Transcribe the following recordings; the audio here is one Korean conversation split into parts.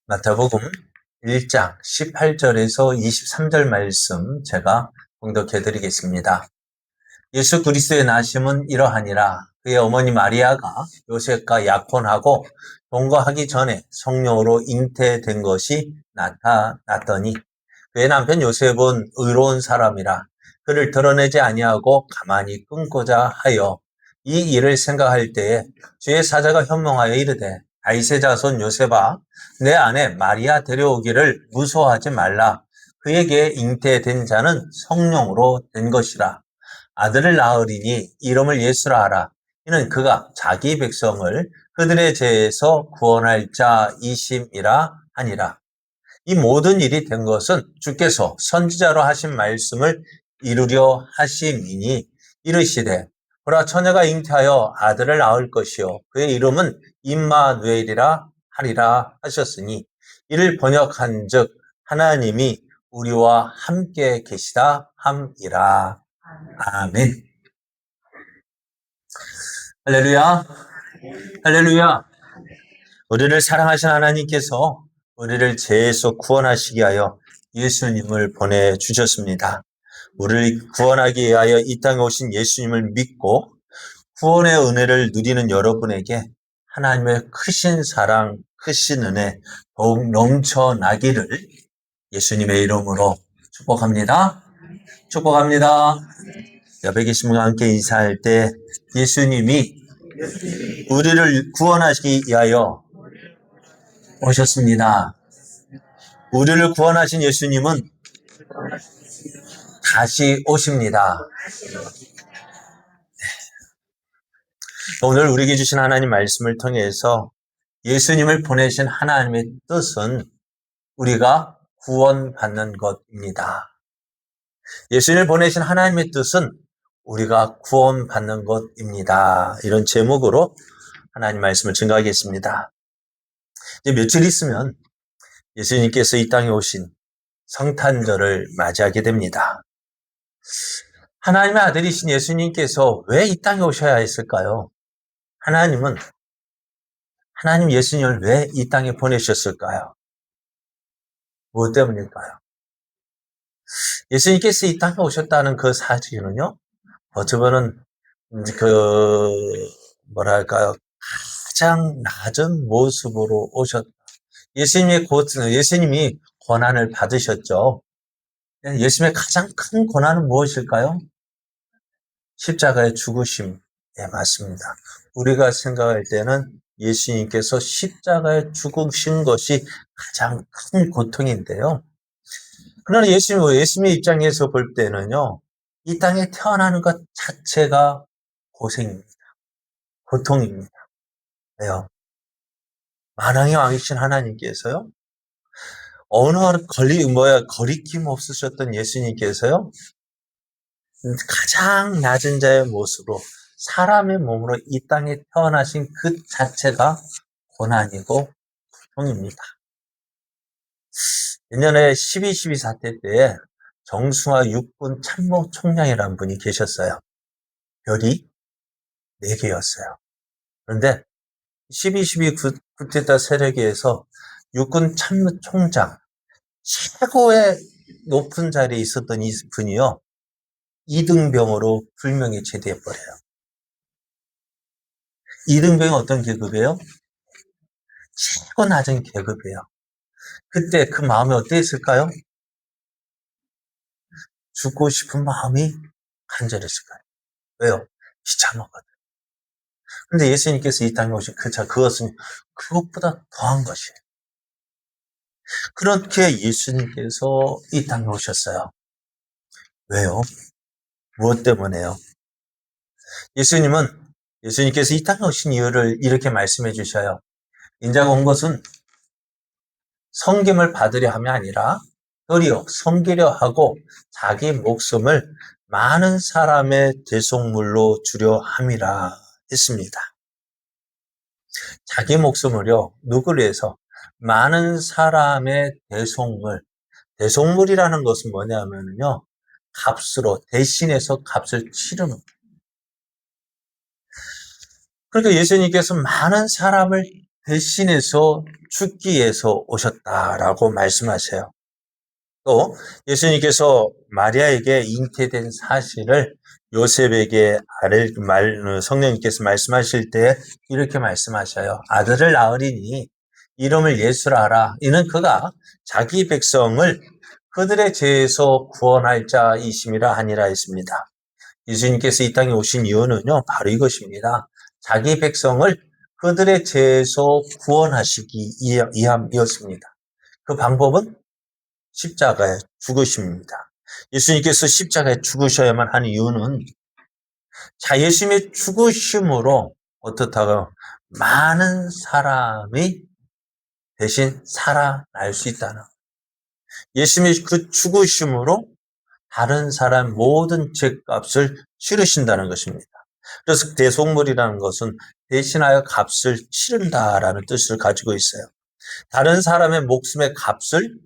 마태복음 1장 18절에서 23절 말씀 제가 봉독해 드리겠습니다. 예수 그리스도의 나심은 이러하니라. 그의 어머니 마리아가 요셉과 약혼하고 동거하기 전에 성령으로 잉태된 것이 나타났더니 그의 남편 요셉은 의로운 사람이라 그를 드러내지 아니하고 가만히 끊고자 하여 이 일을 생각할 때에 주의 사자가 현몽하여 이르되 다윗의 자손 요셉아 내 아내 마리아 데려오기를 무서워하지 말라. 그에게 잉태된 자는 성령으로 된 것이라. 아들을 낳으리니 이름을 예수라 하라. 이는 그가 자기 백성을 그들의 죄에서 구원할 자이심이라 하니라. 이 모든 일이 된 것은 주께서 선지자로 하신 말씀을 이루려 하심이니 이르시되 보라 처녀가 잉태하여 아들을 낳을 것이요 그의 이름은 임마누엘이라 하리라 하셨으니 이를 번역한즉 하나님이 우리와 함께 계시다 함이라. 아멘. 할렐루야. 할렐루야. 우리를 사랑하신 하나님께서 우리를 죄에서 구원하시기 위하여 예수님을 보내주셨습니다. 우리를 구원하기 위하여 이 땅에 오신 예수님을 믿고 구원의 은혜를 누리는 여러분에게 하나님의 크신 사랑, 크신 은혜 더욱 넘쳐나기를 예수님의 이름으로 축복합니다. 축복합니다. 옆에 계신 분과 함께 인사할 때 예수님이 우리를 구원하시기 위하여 오셨습니다. 우리를 구원하신 예수님은 다시 오십니다. 오늘 우리에게 주신 하나님 말씀을 통해서 예수님을 보내신 하나님의 뜻은 우리가 구원받는 것입니다. 예수님을 보내신 하나님의 뜻은 우리가 구원받는 것입니다. 이런 제목으로 하나님 말씀을 증거하겠습니다. 이제 며칠 있으면 예수님께서 이 땅에 오신 성탄절을 맞이하게 됩니다. 하나님의 아들이신 예수님께서 왜 이 땅에 오셔야 했을까요? 하나님 예수님을 왜 이 땅에 보내셨을까요? 무엇 때문일까요? 예수님께서 이 땅에 오셨다는 그 사실은요, 어찌 보면, 가장 낮은 모습으로 오셨다. 예수님이 고난을 받으셨죠. 예수님의 가장 큰 고난은 무엇일까요? 십자가의 죽으심. 네, 맞습니다. 우리가 생각할 때는 예수님께서 십자가에 죽으신 것이 가장 큰 고통인데요. 그러나 예수님의 입장에서 볼 때는요, 이 땅에 태어나는 것 자체가 고생입니다. 고통입니다. 왜요? 만왕의 왕이신 하나님께서요, 어느 거리낌 없으셨던 예수님께서요, 가장 낮은 자의 모습으로 사람의 몸으로 이 땅에 태어나신 그 자체가 고난이고 고통입니다. 예전에 12.12 사태 때에 정승화 육군 참모총장이라는 분이 계셨어요. 별이 4개였어요. 그런데 12.12 쿠데타 세력에서 육군 참모총장 최고의 높은 자리에 있었던 이 분이요, 2등병으로 불명예 제대해버려요. 2등병이 어떤 계급이에요? 최고 낮은 계급이에요. 그때 그 마음이 어땠을까요? 죽고 싶은 마음이 간절했을 거예요. 왜요? 비참하거든. 근데 예수님께서 이 땅에 오신 그것은 그것보다 더한 것이에요. 그렇게 예수님께서 이 땅에 오셨어요. 왜요? 무엇 때문에요? 예수님께서 이 땅에 오신 이유를 이렇게 말씀해 주셔요. 인자가 온 것은 섬김을 받으려 함이 아니라 도리어 섬기려 하고 자기 목숨을 많은 사람의 대속물로 주려 함이라 했습니다. 자기 목숨을요, 누구를 위해서? 많은 사람의 대속물이라는 것은 뭐냐면요, 대신해서 값을 치르는 거예요. 그러니까 예수님께서 많은 사람을 대신해서 죽기 위해서 오셨다라고 말씀하세요. 또 예수님께서 마리아에게 잉태된 사실을 요셉에게 성령님께서 말씀하실 때 이렇게 말씀하셔요. 아들을 낳으리니 이름을 예수라 하라. 이는 그가 자기 백성을 그들의 죄에서 구원할 자이심이라 하니라 했습니다. 예수님께서 이 땅에 오신 이유는요, 바로 이것입니다. 자기 백성을 그들의 죄에서 구원하시기 위함이었습니다. 그 방법은 십자가에 죽으심입니다. 예수님께서 십자가에 죽으셔야만 하는 이유는 예수님의 죽으심으로 어떻다고요? 많은 사람이 대신 살아날 수 있다는, 예수님의 그 죽으심으로 다른 사람 모든 죄값을 치르신다는 것입니다. 그래서 대속물이라는 것은 대신하여 값을 치른다라는 뜻을 가지고 있어요. 다른 사람의 목숨의 값을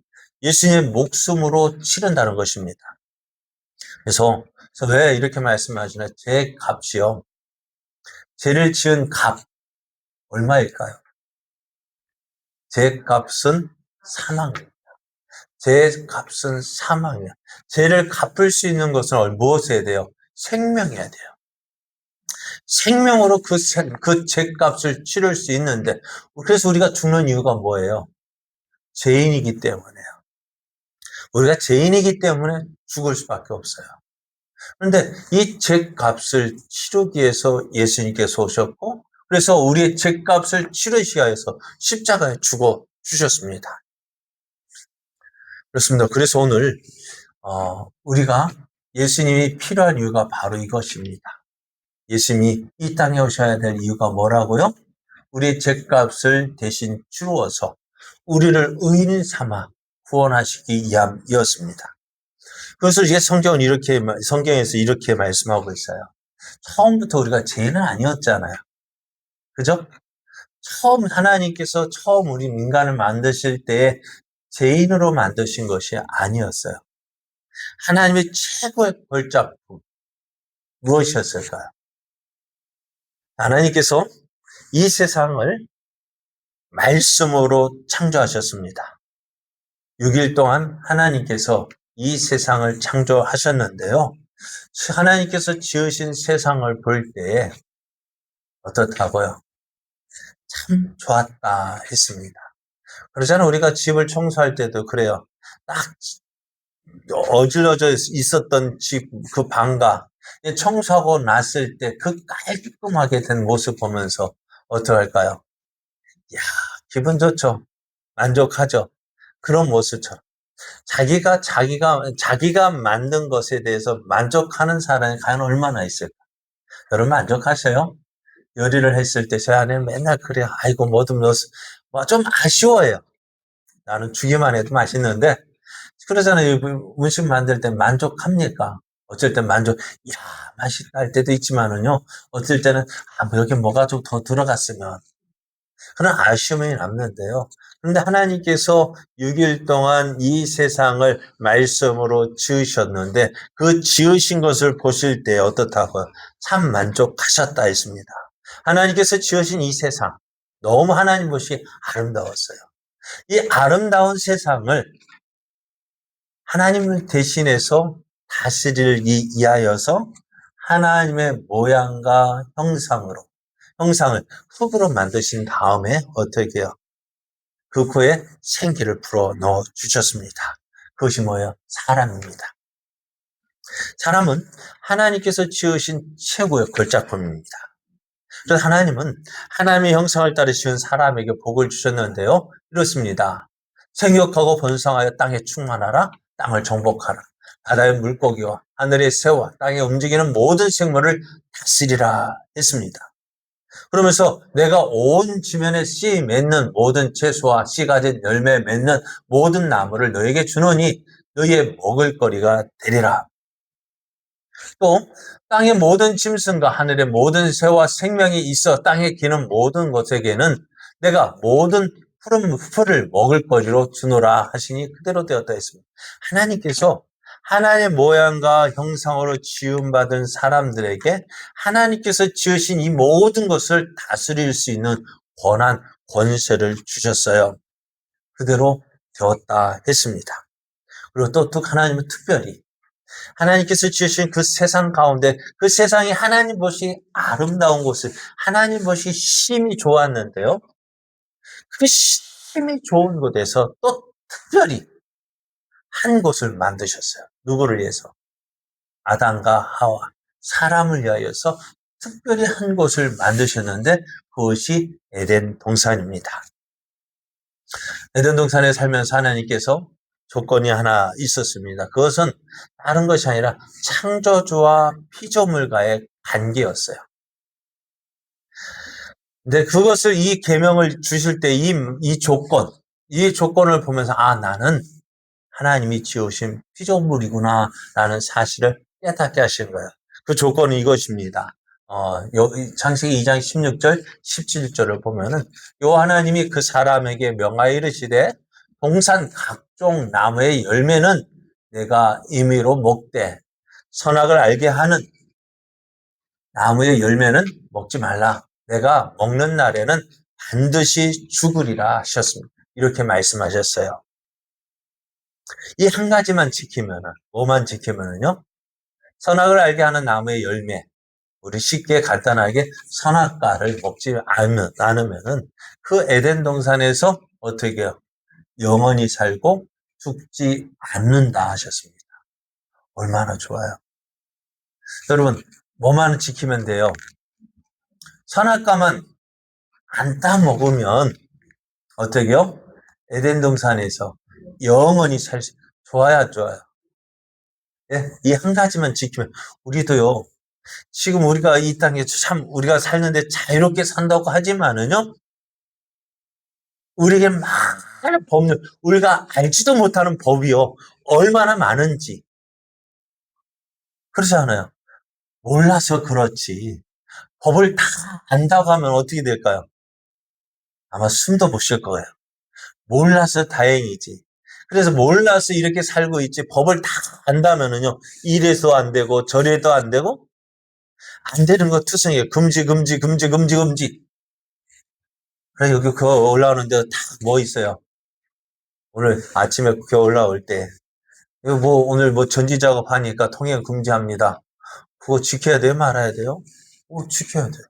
예수님의 목숨으로 치른다는 것입니다. 그래서 왜 이렇게 말씀하시나요? 죄 값이요. 죄를 지은 값 얼마일까요? 죄 값은 사망입니다. 죄 값은 사망이에요. 죄를 갚을 수 있는 것은 무엇이어야 돼요? 생명이어야 돼요. 생명으로 그 죄값을 치를 수 있는데, 그래서 우리가 죽는 이유가 뭐예요? 죄인이기 때문에요. 우리가 죄인이기 때문에 죽을 수밖에 없어요. 그런데 이 죄값을 치르기 위해서 예수님께서 오셨고, 그래서 우리의 죄값을 치르시기 위해서 십자가에 죽어 주셨습니다. 그렇습니다. 그래서 오늘 우리가 예수님이 필요한 이유가 바로 이것입니다. 예수님이 이 땅에 오셔야 될 이유가 뭐라고요? 우리의 죄값을 대신 치루어서 우리를 의인 삼아 구원하시기 위함이었습니다. 그것을 이제 성경에서 이렇게 말씀하고 있어요. 처음부터 우리가 죄인은 아니었잖아요. 그죠? 하나님께서 처음 우리 인간을 만드실 때 죄인으로 만드신 것이 아니었어요. 하나님의 최고의 걸작품, 무엇이었을까요? 하나님께서 이 세상을 말씀으로 창조하셨습니다. 6일 동안 하나님께서 이 세상을 창조하셨는데요. 하나님께서 지으신 세상을 볼 때에 어떻다고요? 참 좋았다 했습니다. 그러잖아요. 우리가 집을 청소할 때도 그래요. 딱 어질러져 있었던 집, 그 방과 청소하고 났을 때 그 깔끔하게 된 모습 보면서 어떡할까요? 이야, 기분 좋죠. 만족하죠. 그런 모습처럼. 자기가 만든 것에 대해서 만족하는 사람이 과연 얼마나 있을까? 여러분 만족하세요? 요리를 했을 때 제 아내는 맨날 그래. 아이고, 뭐든 좀 아쉬워요. 나는 주기만 해도 맛있는데, 그러잖아요. 음식 만들 때 만족합니까? 어쩔 땐 이야, 맛있다 할 때도 있지만은요, 어쩔 때는, 뭐 여기 뭐가 좀 더 들어갔으면, 그런 아쉬움이 남는데요. 그런데 하나님께서 6일 동안 이 세상을 말씀으로 지으셨는데, 그 지으신 것을 보실 때 어떻다고요? 참 만족하셨다 했습니다. 하나님께서 지으신 이 세상, 너무 하나님 보시 아름다웠어요. 이 아름다운 세상을 하나님을 대신해서 다스리기 위하여서 하나님의 모양과 형상을 흙으로 만드신 다음에 어떻게 해요? 그 후에 생기를 불어 넣어 주셨습니다. 그것이 뭐예요? 사람입니다. 사람은 하나님께서 지으신 최고의 걸작품입니다. 그래서 하나님은 하나님의 형상을 따라 지은 사람에게 복을 주셨는데요. 이렇습니다. 생육하고 번성하여 땅에 충만하라. 땅을 정복하라. 바다의 물고기와 하늘의 새와 땅에 움직이는 모든 생물을 다스리라 했습니다. 그러면서 내가 온 지면에 씨 맺는 모든 채소와 씨 가진 열매 맺는 모든 나무를 너에게 주노니 너희의 먹을 거리가 되리라. 또 땅의 모든 짐승과 하늘의 모든 새와 생명이 있어 땅에 기는 모든 것에게는 내가 모든 푸른 풀을 먹을 거리로 주노라 하시니 그대로 되었다 했습니다. 하나님께서 하나님의 모양과 형상으로 지음받은 사람들에게 하나님께서 지으신 이 모든 것을 다스릴 수 있는 권한, 권세를 주셨어요. 그대로 되었다 했습니다. 그리고 또 하나님은 특별히 하나님께서 지으신 그 세상 가운데 그 세상이 하나님 보시 아름다운 곳을 하나님 보시 심히 좋았는데요. 그 심히 좋은 곳에서 또 특별히 한 곳을 만드셨어요. 누구를 위해서? 아담과 하와, 사람을 위하여서 특별히 한 곳을 만드셨는데 그것이 에덴 동산입니다. 에덴 동산에 살면서 하나님께서 조건이 하나 있었습니다. 그것은 다른 것이 아니라 창조주와 피조물과의 관계였어요. 근데 그것을 이 계명을 주실 때 이 조건을 보면서 나는 하나님이 지으신 피조물이구나 라는 사실을 깨닫게 하신 거예요. 그 조건은 이것입니다. 창세기 2장 16절, 17절을 보면은 요 하나님이 그 사람에게 명하여 이르시되 동산 각종 나무의 열매는 내가 임의로 먹되 선악을 알게 하는 나무의 열매는 먹지 말라. 내가 먹는 날에는 반드시 죽으리라 하셨습니다. 이렇게 말씀하셨어요. 이 한 가지만 지키면은, 뭐만 지키면은요? 선악을 알게 하는 나무의 열매, 우리 쉽게 간단하게 선악과를 먹지 않으면은 그 에덴 동산에서 어떻게 해요? 영원히 살고 죽지 않는다 하셨습니다. 얼마나 좋아요. 여러분, 뭐만 지키면 돼요? 선악과만 안 따먹으면 어떻게 해요? 에덴 동산에서 영원히 좋아요, 안 좋아요? 예? 이 한 가지만 지키면, 우리도요, 지금 우리가 이 땅에 참 우리가 살는데 자유롭게 산다고 하지만은요, 우리에게 많은 법률, 우리가 알지도 못하는 법이요, 얼마나 많은지. 그렇지 않아요? 몰라서 그렇지. 법을 다 안다고 하면 어떻게 될까요? 아마 숨도 못 쉴 거예요. 몰라서 다행이지. 그래서 몰라서 이렇게 살고 있지, 법을 다 안다면은요, 이래서 안 되고, 저래도 안 되고, 안 되는 거 투성이에요. 금지, 금지, 금지, 금지, 금지. 그래, 여기 그거 올라오는데 다 뭐 있어요? 오늘 아침에 그거 올라올 때, 이거 오늘 전지 작업하니까 통행 금지합니다. 그거 지켜야 돼요? 말아야 돼요? 지켜야 돼요.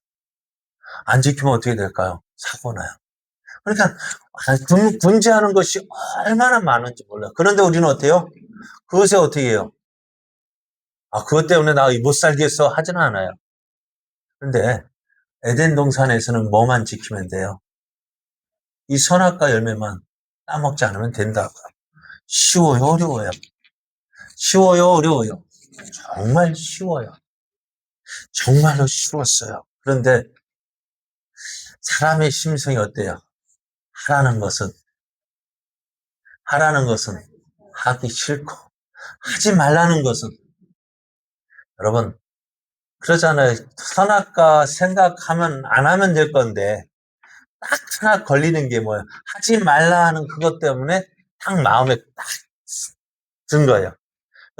안 지키면 어떻게 될까요? 사고 나요. 그러니까, 금지하는 것이 얼마나 많은지 몰라요. 그런데 우리는 어때요? 그것에 어떻게 해요? 그것 때문에 나 못 살겠어 하지는 않아요. 그런데 에덴 동산에서는 뭐만 지키면 돼요? 이 선악과 열매만 따먹지 않으면 된다고요. 쉬워요, 어려워요? 쉬워요, 어려워요? 정말 쉬워요. 정말로 쉬웠어요. 그런데 사람의 심성이 어때요? 하라는 것은 하기 싫고, 하지 말라는 것은, 여러분, 그러잖아요. 선악과 생각하면 안 하면 될 건데, 딱 하나 걸리는 게 뭐예요? 하지 말라 하는 그것 때문에 딱 마음에 딱 든 거예요.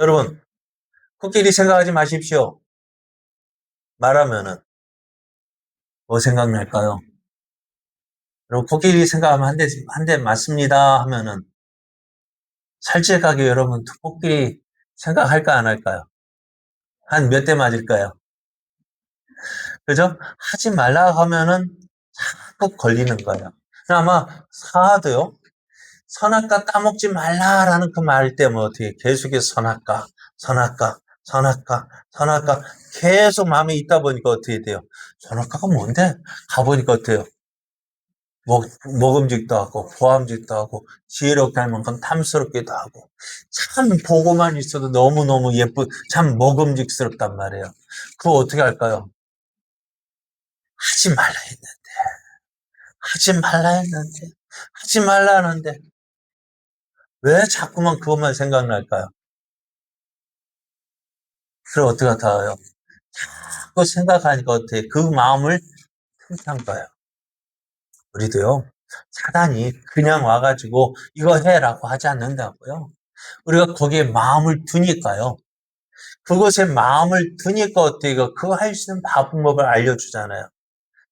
여러분, 코끼리 생각하지 마십시오. 말하면은, 뭐 생각날까요? 여러분, 코끼리 생각하면 한 대 맞습니다 하면은, 솔직하게 여러분, 코끼리 생각할까 안 할까요? 한 몇 대 맞을까요? 그죠? 하지 말라 하면은 자꾸 걸리는 거예요. 아마 사도요, 선악과 따먹지 말라라는 그 말 때문에 어떻게 계속해서 선악과 계속 마음에 있다 보니까 어떻게 돼요? 선악과가 뭔데? 가보니까 어때요? 먹음직도 하고, 보암직도 하고, 지혜롭게 할 만큼 탐스럽기도 하고, 참 보고만 있어도 너무너무 참 먹음직스럽단 말이에요. 그거 어떻게 할까요? 하지 말라 했는데, 하지 말라 했는데, 하지 말라 하는데, 왜 자꾸만 그것만 생각날까요? 그럼 어떻게 같아요? 자꾸 생각하니까 어떻게 그 마음을 틈탄 거예요. 우리도요, 사단이 그냥 와가지고 이거 해라고 하지 않는다고요. 우리가 거기에 마음을 두니까요. 그것에 마음을 두니까 어떻게 그거 할 수 있는 방법을 알려주잖아요.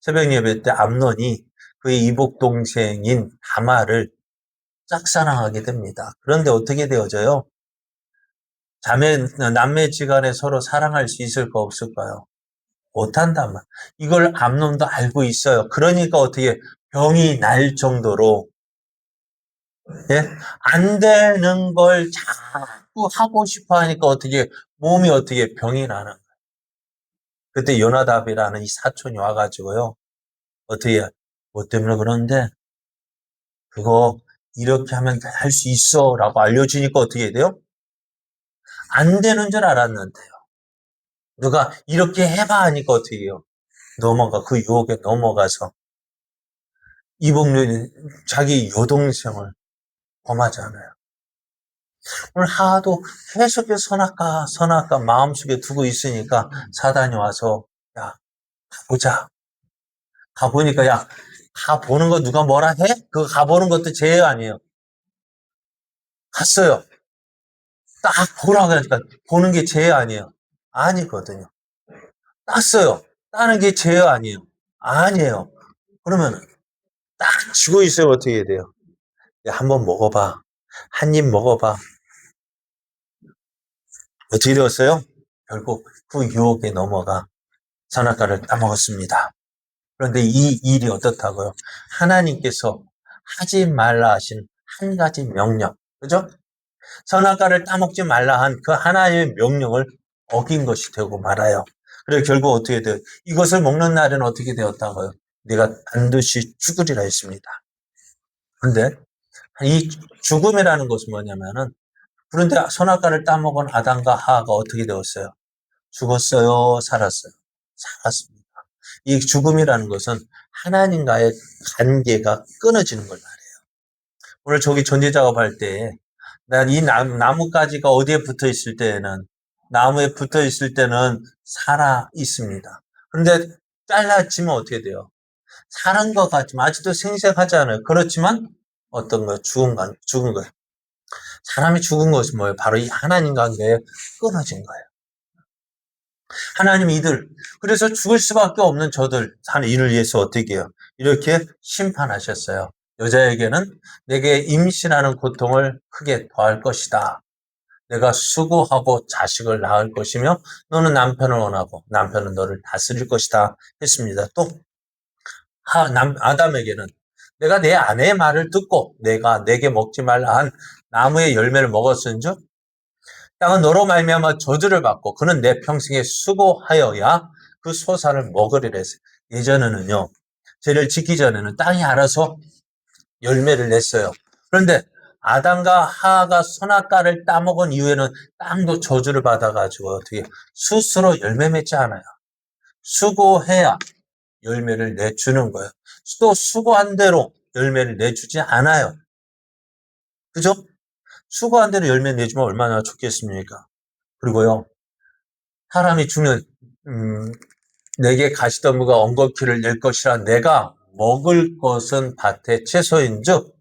새벽 예배 때 암논이 그의 이복 동생인 다말을 짝사랑하게 됩니다. 그런데 어떻게 되어져요? 남매지간에 서로 사랑할 수 있을까 없을까요? 못한단 말. 이걸 암논도 알고 있어요. 그러니까 어떻게 병이 날 정도로, 예? 안 되는 걸 자꾸 하고 싶어 하니까 어떻게 몸이 어떻게 병이 나는 거예요. 그때 요나답이라는 이 사촌이 와가지고요. 어떻게 뭐 때문에 그러는데 그거 이렇게 하면 할 수 있어 라고 알려주니까 어떻게 돼요? 안 되는 줄 알았는데요. 누가 이렇게 해봐 하니까 어떻게 해요? 그 유혹에 넘어가서 이복류는 자기 여동생을 범하잖아요. 오늘 하도 계속해서 선악과 마음속에 두고 있으니까 사단이 와서 야 가보자. 가보니까 야 가보는 거 누가 뭐라 해? 그거 가보는 것도 죄 아니에요. 갔어요. 딱 보라 그러니까 보는 게 죄 아니에요. 아니거든요. 땄어요. 따는 게 죄 아니에요. 아니에요. 그러면 딱 쥐고 있어요. 어떻게 해야 돼요? 야, 한번 먹어봐. 한 입 먹어봐. 어떻게 되었어요? 결국 그 유혹에 넘어가 선악과를 따먹었습니다. 그런데 이 일이 어떻다고요? 하나님께서 하지 말라 하신 한 가지 명령. 그죠? 선악과를 따먹지 말라 한 그 하나님의 명령을 어긴 것이 되고 말아요. 그래 결국 어떻게 돼요? 이것을 먹는 날은 어떻게 되었다고요? 네가 반드시 죽으리라 했습니다. 그런데 이 죽음이라는 것은 뭐냐면은 그런데 선악과를 따먹은 아담과 하하가 어떻게 되었어요? 죽었어요? 살았어요? 살았습니다. 이 죽음이라는 것은 하나님과의 관계가 끊어지는 걸 말해요. 오늘 저기 전지 작업할 때, 난 이 나뭇가지가 어디에 붙어 있을 때에는, 나무에 붙어 있을 때는 살아 있습니다. 그런데 잘라지면 어떻게 돼요? 사는 것 같지만, 아직도 생생하지 않아요. 그렇지만, 어떤 거, 죽은 거예요. 사람이 죽은 것은 뭐예요? 바로 이 하나님 관계에 끊어진 거예요. 하나님 그래서 죽을 수밖에 없는 저들, 하는 이를 위해서 어떻게 해요? 이렇게 심판하셨어요. 여자에게는 내게 임신하는 고통을 크게 더할 것이다. 내가 수고하고 자식을 낳을 것이며 너는 남편을 원하고 남편은 너를 다스릴 것이다 했습니다. 또 아담에게는 내가 내 아내의 말을 듣고 내가 내게 먹지 말라 한 나무의 열매를 먹었은즉 땅은 너로 말미암아 저주를 받고 그는 내 평생에 수고하여야 그 소산을 먹으리라 했어요. 예전에는요. 죄를 짓기 전에는 땅이 알아서 열매를 냈어요. 그런데 아담과 하하가 선악과를 따먹은 이후에는 땅도 저주를 받아가지고 어떻게 스스로 열매 맺지 않아요. 수고해야 열매를 내주는 거예요. 또 수고한 대로 열매를 내주지 않아요. 그죠? 수고한 대로 열매 내주면 얼마나 좋겠습니까? 그리고요, 사람이 주는, 내게 가시덤불과 엉겅퀴를 낼 것이라 내가 먹을 것은 밭의 채소인즉,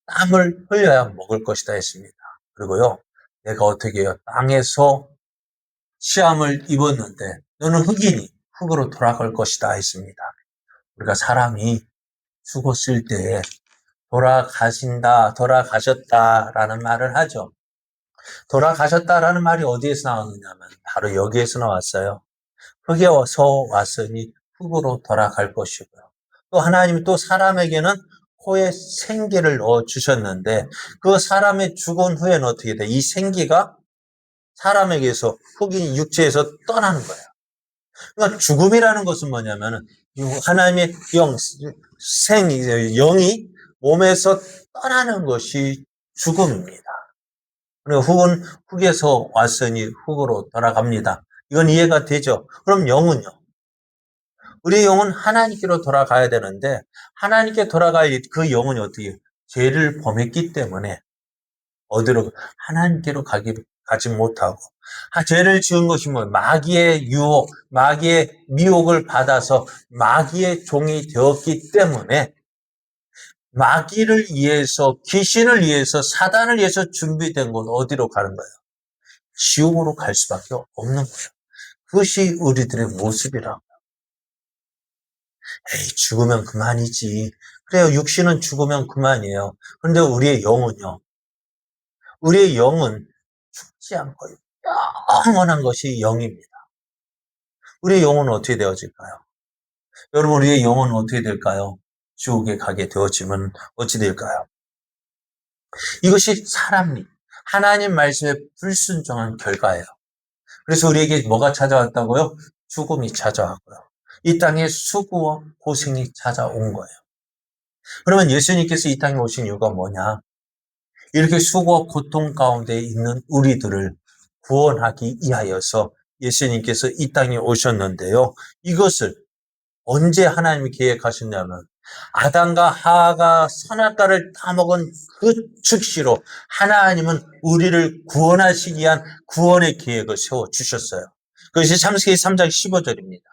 땀을 흘려야 먹을 것이다 했습니다. 그리고요, 내가 어떻게 해요? 땅에서 시험을 입었는데, 너는 흙이니 흙으로 돌아갈 것이다 했습니다. 우리가 사람이 죽었을 때 돌아가셨다라는 말을 하죠. 돌아가셨다라는 말이 어디에서 나왔느냐면 바로 여기에서 나왔어요. 흙에서 왔으니 흙으로 돌아갈 것이고요. 또 하나님이 또 사람에게는 코에 생기를 넣어 주셨는데 그 사람의 죽은 후에는 어떻게 돼? 이 생기가 사람에게서 흙인 육체에서 떠나는 거예요. 그러니까 죽음이라는 것은 뭐냐면은 하나님의 영이 몸에서 떠나는 것이 죽음입니다. 그리고 흙은 흙에서 왔으니 흙으로 돌아갑니다. 이건 이해가 되죠? 그럼 영은요? 우리의 영은 하나님께로 돌아가야 되는데 하나님께 돌아갈 그 영혼이 어떻게 죄를 범했기 때문에 어디로 하나님께로 가지 못하고 죄를 지은 것이 뭐 마귀의 유혹, 마귀의 미혹을 받아서 마귀의 종이 되었기 때문에 마귀를 위해서 귀신을 위해서 사단을 위해서 준비된 곳 어디로 가는 거예요? 지옥으로 갈 수밖에 없는 거예요. 그것이 우리들의 모습이라. 에이, 죽으면 그만이지. 그래요. 육신은 죽으면 그만이에요. 그런데 우리의 영은요. 우리의 영은 죽지 않고 영원한 것이 영입니다. 우리의 영은 어떻게 되어질까요? 여러분, 우리의 영은 어떻게 될까요? 지옥에 가게 되어지면 어찌 될까요? 이것이 사람이 하나님 말씀에 불순종한 결과예요. 그래서 우리에게 뭐가 찾아왔다고요? 죽음이 찾아왔고요. 이 땅에 수고와 고생이 찾아온 거예요. 그러면 예수님께서 이 땅에 오신 이유가 뭐냐? 이렇게 수고와 고통 가운데 있는 우리들을 구원하기 위하여서 예수님께서 이 땅에 오셨는데요. 이것을 언제 하나님이 계획하셨냐면 아담과 하와가 선악과를 따먹은 그 즉시로 하나님은 우리를 구원하시기 위한 구원의 계획을 세워주셨어요. 그것이 창세기 3장 15절입니다.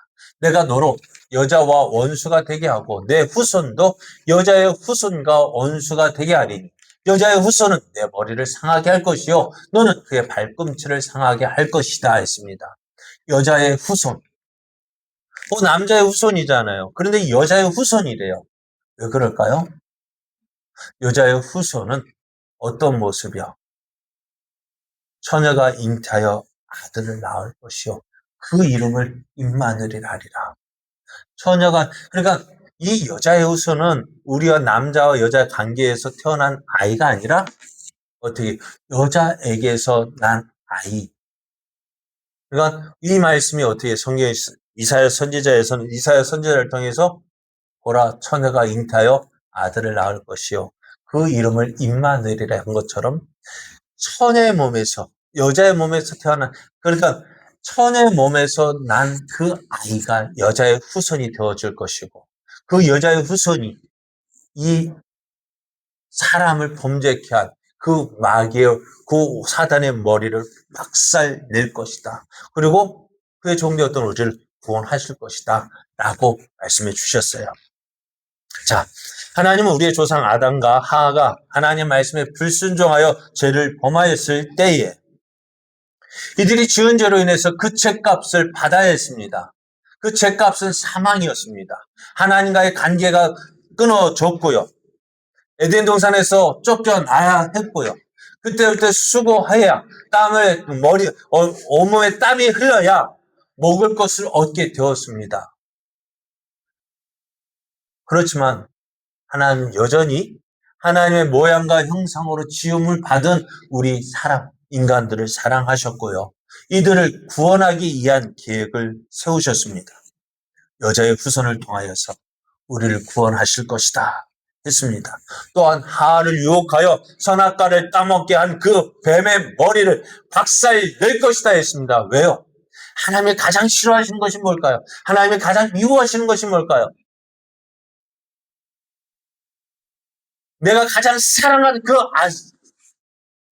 내가 너로 여자와 원수가 되게 하고 내 후손도 여자의 후손과 원수가 되게 하리니 여자의 후손은 내 머리를 상하게 할 것이요 너는 그의 발꿈치를 상하게 할 것이다 했습니다. 여자의 후손, 남자의 후손이잖아요. 그런데 여자의 후손이래요. 왜 그럴까요? 여자의 후손은 어떤 모습이요? 처녀가 잉태하여 아들을 낳을 것이요 그 이름을 임마누엘 하리라. 처녀가, 그러니까 이 여자의 후손은 우리와 남자와 여자의 관계에서 태어난 아이가 아니라 어떻게 여자에게서 난 아이. 그러니까 이 말씀이 어떻게 성경에 이사야 선지자에서는 이사야 선지자를 통해서 보라 처녀가 잉태하여 아들을 낳을 것이요 그 이름을 임마누엘이라 한 것처럼 처녀의 몸에서 여자의 몸에서 태어난 그러니까 처녀의 몸에서 난 그 아이가 여자의 후손이 되어줄 것이고 그 여자의 후손이 이 사람을 범죄케 한 그 마귀의 그 사단의 머리를 박살 낼 것이다. 그리고 그의 종되었던 우리를 구원하실 것이다. 라고 말씀해 주셨어요. 자, 하나님은 우리의 조상 아담과 하와가 하나님 말씀에 불순종하여 죄를 범하였을 때에 이들이 지은 죄로 인해서 그 죄값을 받아야 했습니다. 그 죄값은 사망이었습니다. 하나님과의 관계가 끊어졌고요. 에덴 동산에서 쫓겨나야 했고요. 그때 수고해야 땀을 온몸에 땀이 흘러야 먹을 것을 얻게 되었습니다. 그렇지만 하나님은 여전히 하나님의 모양과 형상으로 지음을 받은 우리 사람, 인간들을 사랑하셨고요. 이들을 구원하기 위한 계획을 세우셨습니다. 여자의 후손을 통하여서 우리를 구원하실 것이다 했습니다. 또한 하와를 유혹하여 선악과를 따먹게 한 그 뱀의 머리를 박살 낼 것이다 했습니다. 왜요? 하나님이 가장 싫어하시는 것이 뭘까요? 하나님이 가장 미워하시는 것이 뭘까요? 내가 가장 사랑하는 그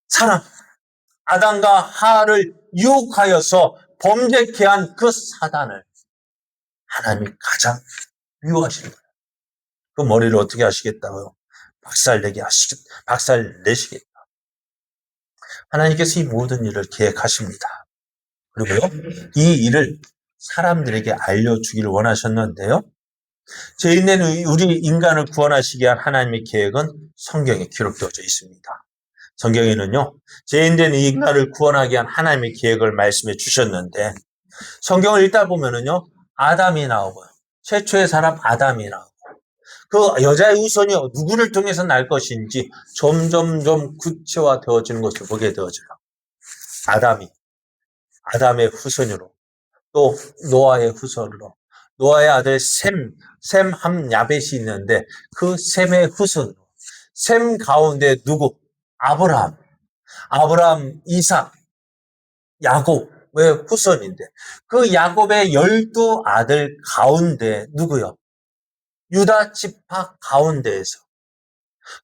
사람, 아담과 하와를 유혹하여서 범죄케 한 그 사단을 하나님이 가장 미워하시는 거예요. 그 머리를 어떻게 하시겠다고요? 박살 내시겠다. 하나님께서 이 모든 일을 계획하십니다. 그리고요, 이 일을 사람들에게 알려주기를 원하셨는데요. 죄인된 우리 인간을 구원하시기 위한 하나님의 계획은 성경에 기록되어져 있습니다. 성경에는요, 죄인된 이 인간을 구원하기 위한 하나님의 계획을 말씀해 주셨는데, 성경을 읽다 보면은요, 아담이 나오고요. 최초의 사람 아담이 나오고, 그 여자의 후손이 누구를 통해서 날 것인지 점점점 구체화되어지는 것을 보게 되어져요. 아담의 후손으로, 또 노아의 후손으로, 노아의 아들 셈 야벳이 있는데 그 셈의 후손으로, 셈 가운데 누구? 아브라함, 이삭, 야곱의 후손인데 그 야곱의 12아들 가운데 누구요? 유다 지파 가운데에서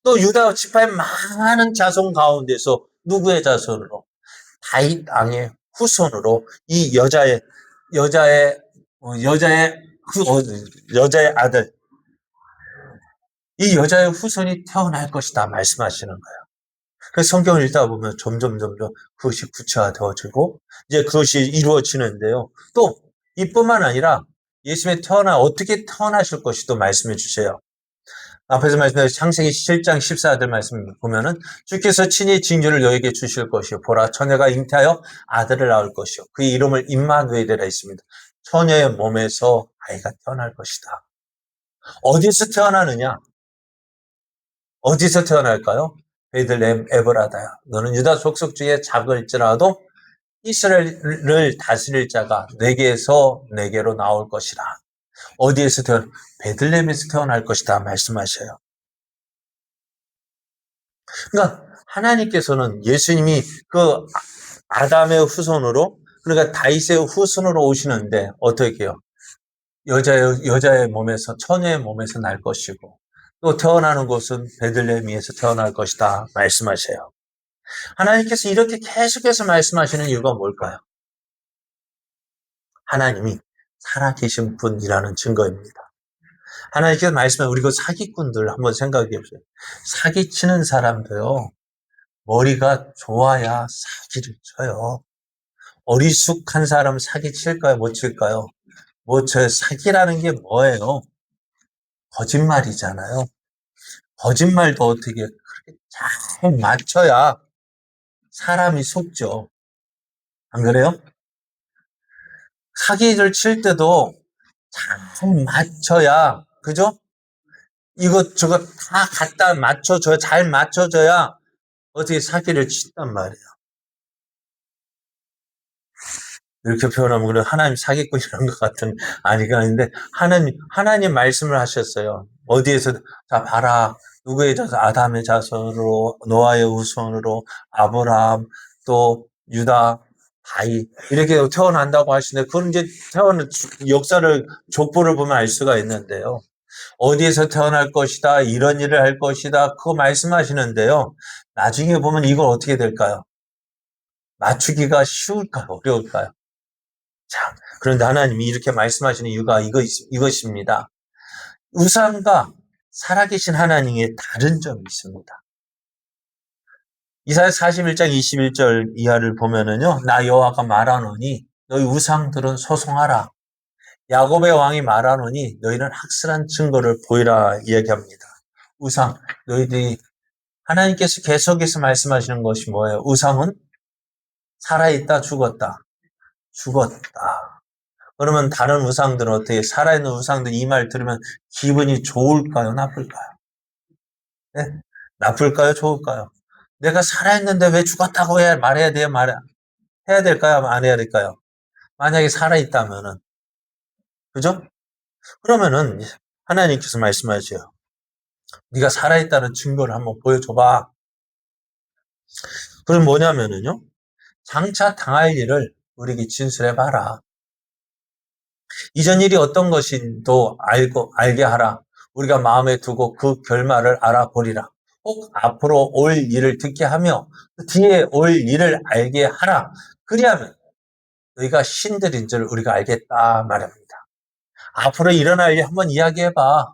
또 유다 지파의 많은 자손 가운데서 누구의 자손으로? 다윗 왕의 후손으로 이 여자의 아들, 이 여자의 후손이 태어날 것이다 말씀하시는 거예요. 그래서 성경을 읽다 보면 점점 그것이 구체화되어지고 이제 그것이 이루어지는데요. 또 이뿐만 아니라 예수님이 어떻게 태어나실 것이도 말씀해 주세요. 앞에서 말씀드린 창세기 7장 14절 말씀 보면은 주께서 친히 징조를 너에게 주실 것이요 보라 처녀가 잉태하여 아들을 낳을 것이요 그의 이름을 임마누엘이라 했습니다. 처녀의 몸에서 아이가 태어날 것이다. 어디서 태어나느냐? 어디서 태어날까요? 베들레헴 에브라다야. 너는 유다 족속 중에 작을지라도 이스라엘을 다스릴 자가 내게서 내게로 나올 것이라. 어디에서 베들레헴에서 태어날 것이다 말씀하셔요. 그러니까 하나님께서는 예수님이 그 아담의 후손으로 그러니까 다윗의 후손으로 오시는데 어떻게 해요? 여자의 몸에서 처녀의 몸에서 날 것이고 또 태어나는 곳은 베들레헴에서 태어날 것이다 말씀하셔요. 하나님께서 이렇게 계속해서 말씀하시는 이유가 뭘까요? 하나님이 살아계신 분이라는 증거입니다. 하나님께서 말씀해 우리 그 사기꾼들 한번 생각해 보세요. 사기치는 사람도요. 머리가 좋아야 사기를 쳐요. 어리숙한 사람 사기 칠까요? 못 칠까요? 못 쳐요. 사기라는 게 뭐예요? 거짓말이잖아요. 거짓말도 어떻게 그렇게 잘 맞춰야 사람이 속죠. 안 그래요? 사기를 칠 때도 잘 맞춰야, 그죠? 이것저것 다 갖다 맞춰줘야, 잘 맞춰줘야 어떻게 사기를 친단 말이에요. 이렇게 표현하면 그래 하나님 사기꾼 이런 것 같은 아니가 아닌데 하나님 말씀을 하셨어요. 어디에서 자 봐라 누구의 자손 아담의 자손으로 노아의 후손으로 아브라함 또 유다 다윗 이렇게 태어난다고 하시는데 그건 이제 태어난 역사를 족보를 보면 알 수가 있는데요. 어디에서 태어날 것이다 이런 일을 할 것이다 그거 말씀하시는데요. 나중에 보면 이걸 어떻게 될까요? 맞추기가 쉬울까요? 어려울까요? 자, 그런데 하나님이 이렇게 말씀하시는 이유가 이것입니다. 우상과 살아계신 하나님의 다른 점이 있습니다. 이사야 41장 21절 이하를 보면은요, 나 여호와가 말하노니 너희 우상들은 소송하라. 야곱의 왕이 말하노니 너희는 확실한 증거를 보이라 이야기합니다. 우상, 너희들이 하나님께서 계속해서 말씀하시는 것이 뭐예요? 우상은 살아있다, 죽었다. 죽었다. 그러면 다른 우상들은 어떻게 살아있는 우상들 이 말 들으면 기분이 좋을까요? 나쁠까요? 네? 나쁠까요? 좋을까요? 내가 살아있는데 왜 죽었다고 말해야 돼요? 해야 될까요? 안 해야 될까요? 만약에 살아있다면은 그죠? 그러면은 하나님께서 말씀하세요. 네가 살아있다는 증거를 한번 보여줘봐. 그럼 뭐냐면은요. 장차 당할 일을 우리에게 진술해봐라. 이전 일이 어떤 것인도 알게 하라. 우리가 마음에 두고 그 결말을 알아보리라. 꼭 앞으로 올 일을 듣게 하며 그 뒤에 올 일을 알게 하라. 그리하면 너희가 신들인 줄 우리가 알겠다 말합니다. 앞으로 일어날 일 한번 이야기해봐.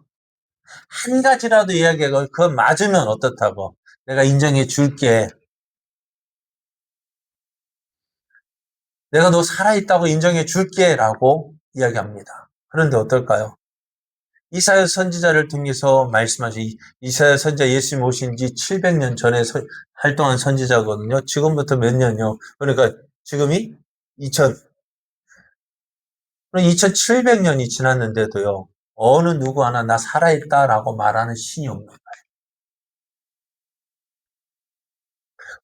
한 가지라도 이야기하고 그거 맞으면 어떻다고. 내가 인정해 줄게. 내가 너 살아있다고 인정해 줄게 라고 이야기합니다. 그런데 어떨까요? 이사야 선지자를 통해서 말씀하신 이사야 선지자 예수님 오신 지 700년 전에 활동한 선지자거든요. 지금부터 몇 년요? 그러니까 지금이 2700년이 지났는데도요. 어느 누구 하나 나 살아있다라고 말하는 신이 없는 거예요.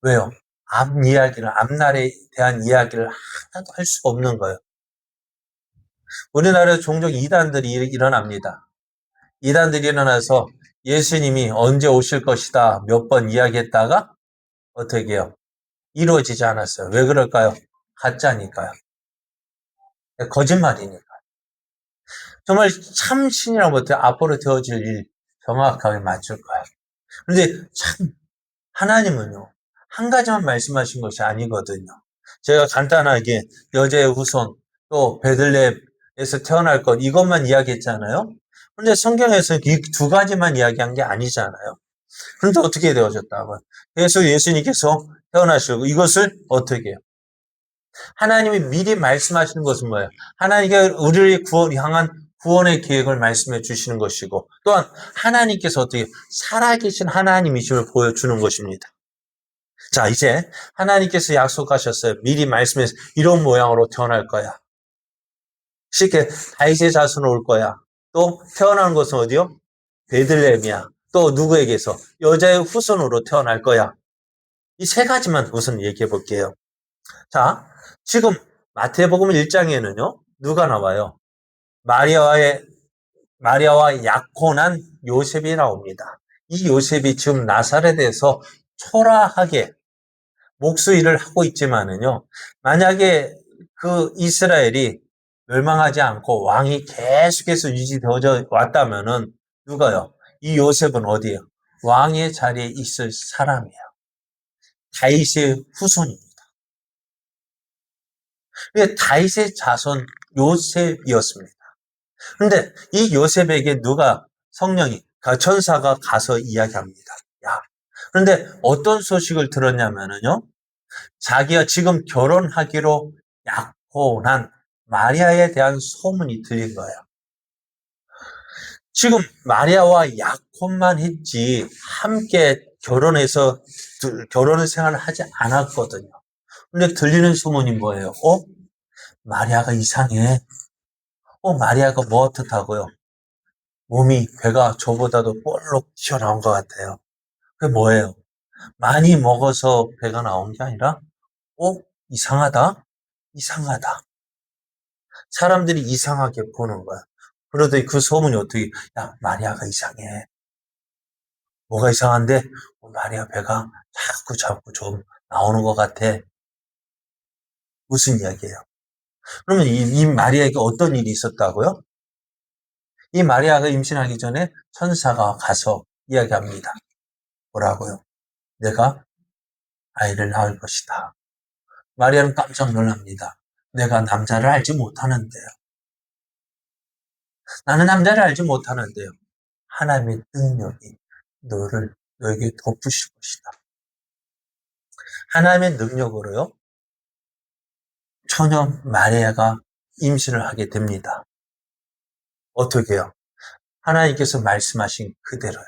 왜요? 앞날에 대한 이야기를 하나도 할 수가 없는 거예요. 우리나라에 종종 이단들이 일어납니다. 이단들이 일어나서 예수님이 언제 오실 것이다 몇 번 이야기했다가 어떻게 해요? 이루어지지 않았어요. 왜 그럴까요? 가짜니까요. 거짓말이니까. 정말 참 신이라고 못해 앞으로 되어질 일 정확하게 맞출 거예요. 그런데 참 하나님은요. 한 가지만 말씀하신 것이 아니거든요. 제가 간단하게 여자의 후손 또 베들레헴에서 태어날 것 이것만 이야기했잖아요. 그런데 성경에서 이 두 가지만 이야기한 게 아니잖아요. 그런데 어떻게 되어졌다고? 그래서 예수님께서 태어나시고 이것을 어떻게 해요? 하나님이 미리 말씀하시는 것은 뭐예요? 하나님께 우리를 향한 구원의 계획을 말씀해 주시는 것이고, 또한 하나님께서 어떻게 살아계신 하나님이심을 보여주는 것입니다. 자, 이제 하나님께서 약속하셨어요. 미리 말씀해서 이런 모양으로 태어날 거야. 쉽게 다윗의 자손으로 올 거야. 또 태어나는 것은 어디요? 베들레헴이야. 또 누구에게서? 여자의 후손으로 태어날 거야. 이 세 가지만 우선 얘기해 볼게요. 자, 지금 마태복음 1장에는요. 누가 나와요? 마리아와 약혼한 요셉이 나옵니다. 이 요셉이 지금 나사렛에서 초라하게 목수일을 하고 있지만은요. 만약에 그 이스라엘이 멸망하지 않고 왕이 계속해서 유지되어져 왔다면은 누가요? 이 요셉은 어디예요? 왕의 자리에 있을 사람이에요. 다윗의 후손입니다. 다윗의 자손 요셉이었습니다. 그런데 이 요셉에게 누가 성령이 천사가 가서 이야기합니다. 야, 그런데 어떤 소식을 들었냐면요. 자기가 지금 결혼하기로 약혼한 마리아에 대한 소문이 들린 거예요. 지금 마리아와 약혼만 했지 함께 결혼해서 결혼 생활을 하지 않았거든요. 근데 들리는 소문이 뭐예요? 마리아가 이상해. 마리아가 뭐 어떻다고요? 몸이 배가 저보다도 볼록 튀어나온 것 같아요. 그게 뭐예요? 많이 먹어서 배가 나온 게 아니라 이상하다? 이상하다. 사람들이 이상하게 보는 거야. 그러더니 그 소문이 어떻게, 야, 마리아가 이상해. 뭐가 이상한데? 마리아 배가 자꾸 좀 나오는 것 같아. 무슨 이야기예요? 그러면 이 마리아에게 어떤 일이 있었다고요? 이 마리아가 임신하기 전에 천사가 가서 이야기합니다. 뭐라고요? 내가 아이를 낳을 것이다. 마리아는 깜짝 놀랍니다. 내가 남자를 알지 못하는데요. 나는 남자를 알지 못하는데요. 하나님의 능력이 너에게 덮으실 것이다. 하나님의 능력으로요. 처녀 마리아가 임신을 하게 됩니다. 어떻게요? 하나님께서 말씀하신 그대로요.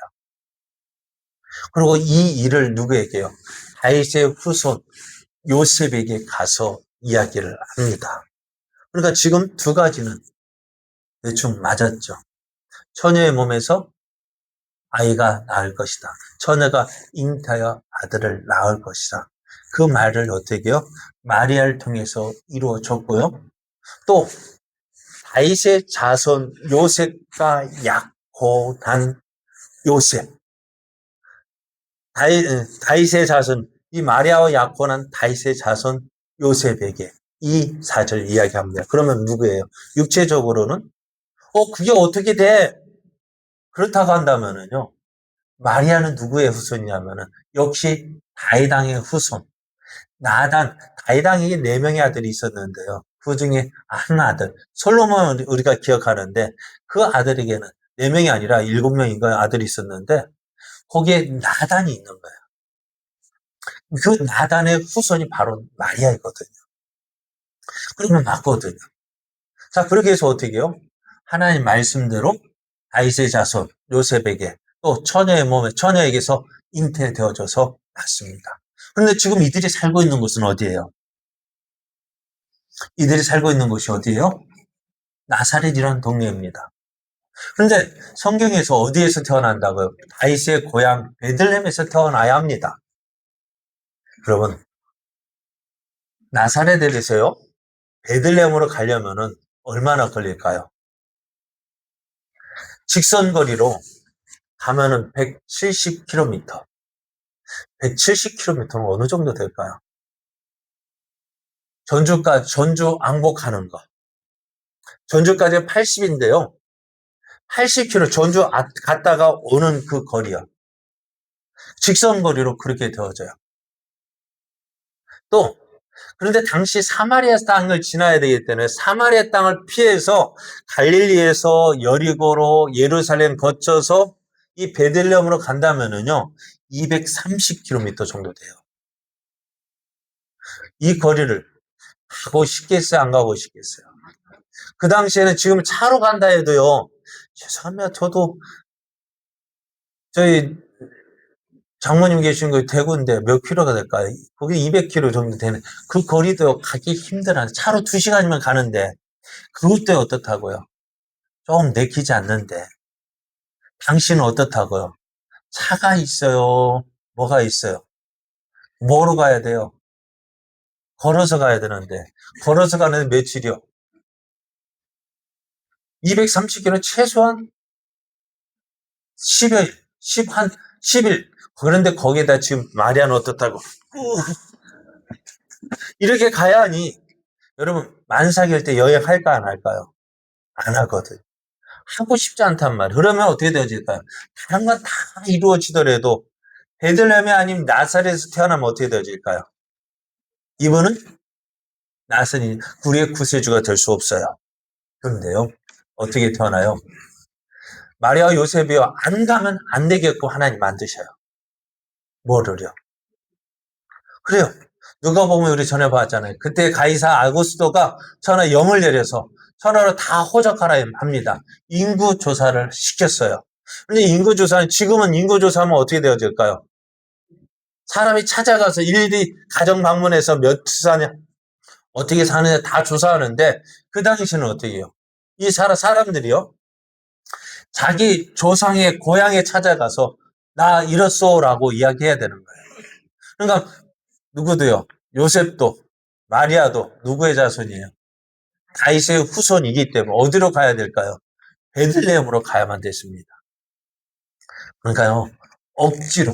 그리고 이 일을 누구에게요? 다윗의 후손 요셉에게 가서 이야기를 합니다. 그러니까 지금 두 가지는 대충 맞았죠. 처녀의 몸에서 아이가 낳을 것이다. 처녀가 잉타여 아들을 낳을 것이다. 그 말을 어떻게 해요? 마리아를 통해서 이루어졌고요. 또 다윗의 자손 요셉과 약혼한 요셉. 다윗의 자손, 이 마리아와 약혼한 다윗의 자손 요셉에게 이 사절 이야기합니다. 그러면 누구예요? 육체적으로는 그게 어떻게 돼? 그렇다고 한다면은요. 마리아는 누구의 후손이냐면은 역시 다윗 왕의 후손. 다윗 왕에게 4명의 아들이 있었는데요. 그 중에 한 아들, 솔로몬을 우리가 기억하는데 그 아들에게는 4명이 아니라 7명인가 아들이 있었는데 거기에 나단이 있는 거예요. 그 나단의 후손이 바로 마리아이거든요. 그러면 맞거든요. 자, 그렇게 해서 어떻게 해요? 하나님 말씀대로 다윗의 자손 요셉에게 또 처녀에게서 잉태되어져서 났습니다. 그런데 지금 이들이 살고 있는 곳은 어디예요? 이들이 살고 있는 곳이 어디예요? 나사렛이라는 동네입니다. 그런데 성경에서 어디에서 태어난다고요? 다윗의 고향 베들레헴에서 태어나야 합니다. 여러분, 나사렛에서요, 베들레헴으로 가려면은 얼마나 걸릴까요? 직선거리로 가면은 170km. 170km는 어느 정도 될까요? 전주 왕복하는 거. 전주까지 80인데요. 80km 전주 갔다가 오는 그 거리요. 직선거리로 그렇게 되어져요. 또 그런데 당시 사마리아 땅을 지나야 되기 때문에 사마리아 땅을 피해서 갈릴리에서 여리고로 예루살렘 거쳐서 이 베들레헴으로 간다면은요. 230km 정도 돼요. 이 거리를 가고 싶겠어요? 안 가고 싶겠어요? 그 당시에는 지금 차로 간다 해도요. 죄송합니다. 저도 저희 장모님 계신 거 대구인데 몇 킬로가 될까요? 거기 200km 정도 되는 그 거리도 가기 힘들어요. 차로 2시간이면 가는데 그것도 어떻다고요? 좀 내키지 않는데 당신은 어떻다고요? 차가 있어요? 뭐가 있어요? 뭐로 가야 돼요? 걸어서 가야 되는데 걸어서 가는 며칠이요? 230km 최소한 10여, 10일. 그런데 거기에다 지금 마리아는 어떻다고? 이렇게 가야 하니, 여러분, 만삭일 때 여행할까, 안 할까요? 안 하거든. 하고 싶지 않단 말이에요. 그러면 어떻게 되어질까요? 다른 건 다 이루어지더라도, 베들레헴이 아니면 나사렛에서 태어나면 어떻게 되어질까요? 이분은 나사렛, 우리의 구세주가 될 수 없어요. 그런데요, 어떻게 태어나요? 마리아와 요셉이요, 안 가면 안 되겠고 하나님 만드셔요. 뭐를요? 그래요. 누가 보면 우리 전에 봤잖아요. 그때 가이사 아구스토가 전하 영을 내려서 전화로 다 호적하라 합니다. 인구 조사를 시켰어요. 근데 인구 조사는 지금은 인구 조사하면 어떻게 되어질까요? 사람이 찾아가서 일일이 가정 방문해서 몇 사냐, 어떻게 사느냐 다 조사하는데 그 당시는 어떻게 해요? 이 사람들이요. 자기 조상의 고향에 찾아가서 나 이렇소라고 이야기해야 되는 거예요. 그러니까 누구도요. 요셉도 마리아도 누구의 자손이에요? 다윗의 후손이기 때문에 어디로 가야 될까요? 베들레헴으로 가야만 됐습니다. 그러니까요. 억지로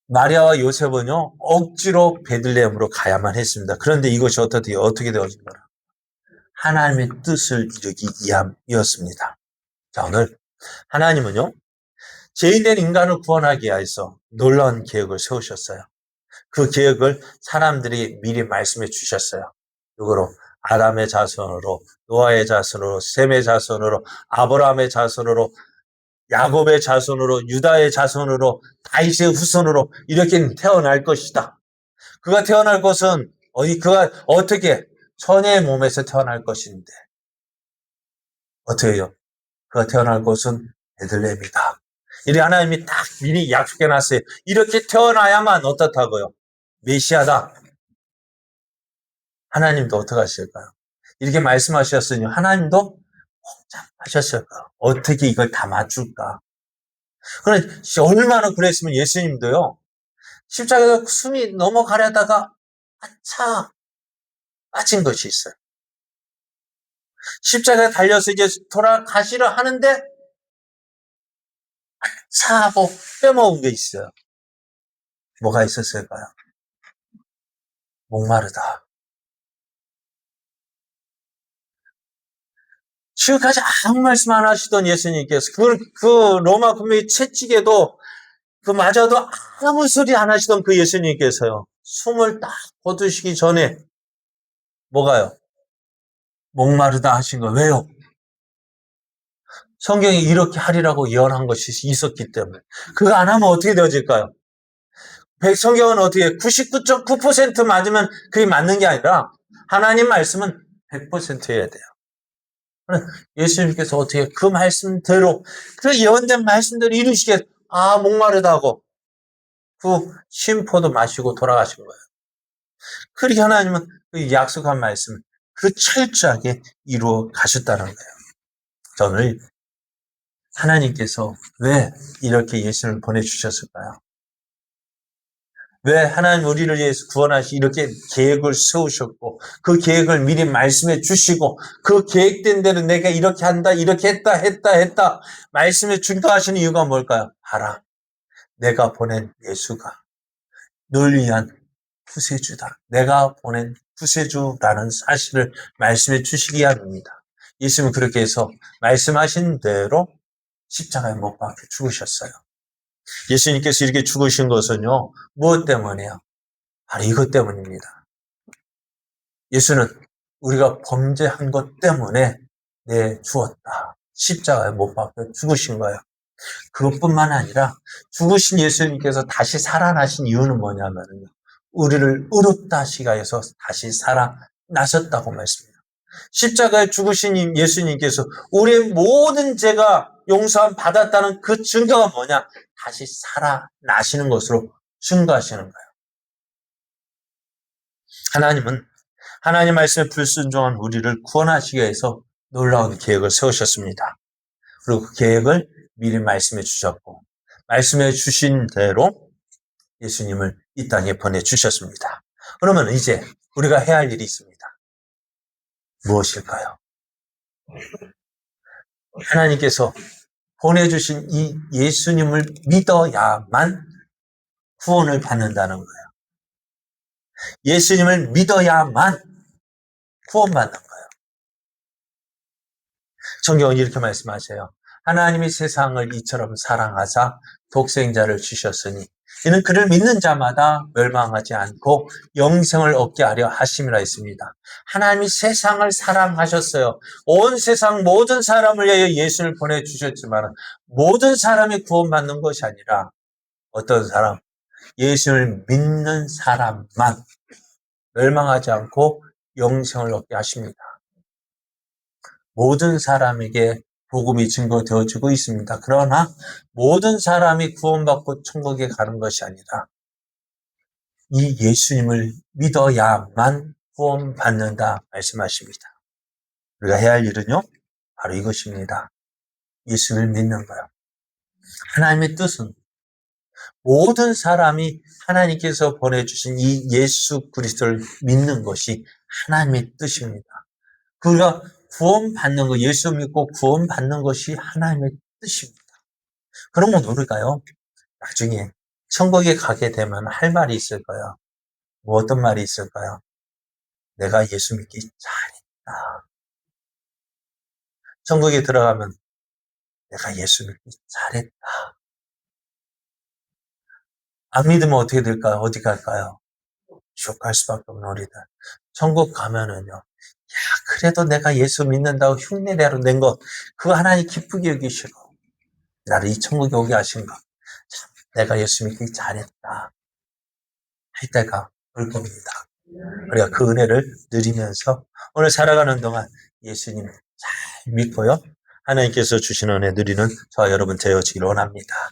마리아와 요셉은요. 억지로 베들레헴으로 가야만 했습니다. 그런데 이것이 어떻게 되어진 거라? 하나님의 뜻을 이루기 위함이었습니다. 자, 오늘 하나님은요. 죄인된 인간을 구원하기 위해서 놀라운 계획을 세우셨어요. 그 계획을 사람들이 미리 말씀해 주셨어요. 누구로? 아담의 자손으로, 노아의 자손으로, 셈의 자손으로, 아브라함의 자손으로, 야곱의 자손으로, 유다의 자손으로, 다윗의 후손으로 이렇게 태어날 것이다. 그가 태어날 것은 그가 어떻게 처녀의 몸에서 태어날 것인데 어떻게 해요? 그가 태어날 곳은 베들레헴이다. 이리 하나님이 딱 미리 약속해 놨어요. 이렇게 태어나야만 어떻다고요? 메시아다. 하나님도 어떻게 하실까요? 이렇게 말씀하셨으니 하나님도 복잡하셨을까? 어떻게 이걸 다 맞출까? 그런데 얼마나 그랬으면 예수님도요. 십자가에 숨이 넘어가려다가 아차 빠진 것이 있어요. 십자가에 달려서 이제 돌아가시려 하는데 아차 하고 빼먹은 게 있어요. 뭐가 있었을까요? 목마르다. 지금까지 아무 말씀 안 하시던 예수님께서 그 로마 군민이 채찍에도 그마저도 아무 소리 안 하시던 그 예수님께서요. 숨을 딱 거두시기 전에 뭐가요? 목마르다 하신 거예요. 왜요? 성경이 이렇게 하리라고 예언한 것이 있었기 때문에. 그거 안 하면 어떻게 되어질까요? 성경은 어떻게 99.9% 맞으면 그게 맞는 게 아니라 하나님 말씀은 100%여야 돼요. 예수님께서 어떻게 그 말씀대로 그 예언된 말씀대로 이루시게 목마르다고 그 심포도 마시고 돌아가신 거예요. 그렇게 하나님은 그 약속한 말씀 그 철저하게 이루어 가셨다는 거예요. 저는 하나님께서 왜 이렇게 예수를 보내주셨을까요? 왜 하나님 우리를 위해서 구원하시 이렇게 계획을 세우셨고 그 계획을 미리 말씀해 주시고 그 계획된 대로 내가 이렇게 한다 이렇게 했다 말씀해 준다 하시는 이유가 뭘까요? 봐라 내가 보낸 예수가 널 위한 구세주다. 내가 보낸 구세주라는 사실을 말씀해 주시기 위함입니다. 예수님은 그렇게 해서 말씀하신 대로 십자가에 못 박혀 죽으셨어요. 예수님께서 이렇게 죽으신 것은요. 무엇 때문이에요? 바로 이것 때문입니다. 예수는 우리가 범죄한 것 때문에 죽었다. 십자가에 못 박혀 죽으신 거예요. 그것뿐만 아니라 죽으신 예수님께서 다시 살아나신 이유는 뭐냐면요. 우리를 의롭다 하시기 위해서 다시 살아나셨다고 말씀해요. 십자가에 죽으신 예수님께서 우리의 모든 죄가 용서함 받았다는 그 증거가 뭐냐? 다시 살아나시는 것으로 증거하시는 거예요. 하나님은 하나님 말씀에 불순종한 우리를 구원하시기 위해서 놀라운 계획을 세우셨습니다. 그리고 그 계획을 미리 말씀해 주셨고, 말씀해 주신 대로 예수님을 이 땅에 보내주셨습니다. 그러면 이제 우리가 해야 할 일이 있습니다. 무엇일까요? 하나님께서 보내주신 이 예수님을 믿어야만 구원을 받는다는 거예요. 예수님을 믿어야만 구원받는 거예요. 성경은 이렇게 말씀하세요. 하나님이 세상을 이처럼 사랑하사 독생자를 주셨으니 이는 그를 믿는 자마다 멸망하지 않고 영생을 얻게 하려 하심이라 했습니다. 하나님이 세상을 사랑하셨어요. 온 세상 모든 사람을 위하여 예수를 보내주셨지만 모든 사람이 구원받는 것이 아니라 어떤 사람, 예수를 믿는 사람만 멸망하지 않고 영생을 얻게 하십니다. 모든 사람에게 복음이 증거되어지고 있습니다. 그러나 모든 사람이 구원받고 천국에 가는 것이 아니라 이 예수님을 믿어야만 구원받는다 말씀하십니다. 우리가 해야 할 일은요, 바로 이것입니다. 예수를 믿는 거예요. 하나님의 뜻은 모든 사람이 하나님께서 보내주신 이 예수 그리스도를 믿는 것이 하나님의 뜻입니다. 그가 구원받는 거, 예수 믿고 구원받는 것이 하나님의 뜻입니다. 그러면 우리가요, 나중에 천국에 가게 되면 할 말이 있을까요? 뭐 어떤 말이 있을까요? 내가 예수 믿기 잘했다. 천국에 들어가면 내가 예수 믿기 잘했다. 안 믿으면 어떻게 될까요? 어디 갈까요? 지옥 갈 수밖에 없는 우리들. 천국 가면은요, 야, 그래도 내가 예수 믿는다고 흉내내러 낸 것, 그거 하나님 기쁘게 여기시고, 나를 이 천국에 오게 하신 것, 참, 내가 예수 믿기 잘했다. 할 때가 올 겁니다. 우리가 그 은혜를 누리면서 오늘 살아가는 동안 예수님 잘 믿고요. 하나님께서 주신 은혜 누리는 저와 여러분 되어지기를 원합니다.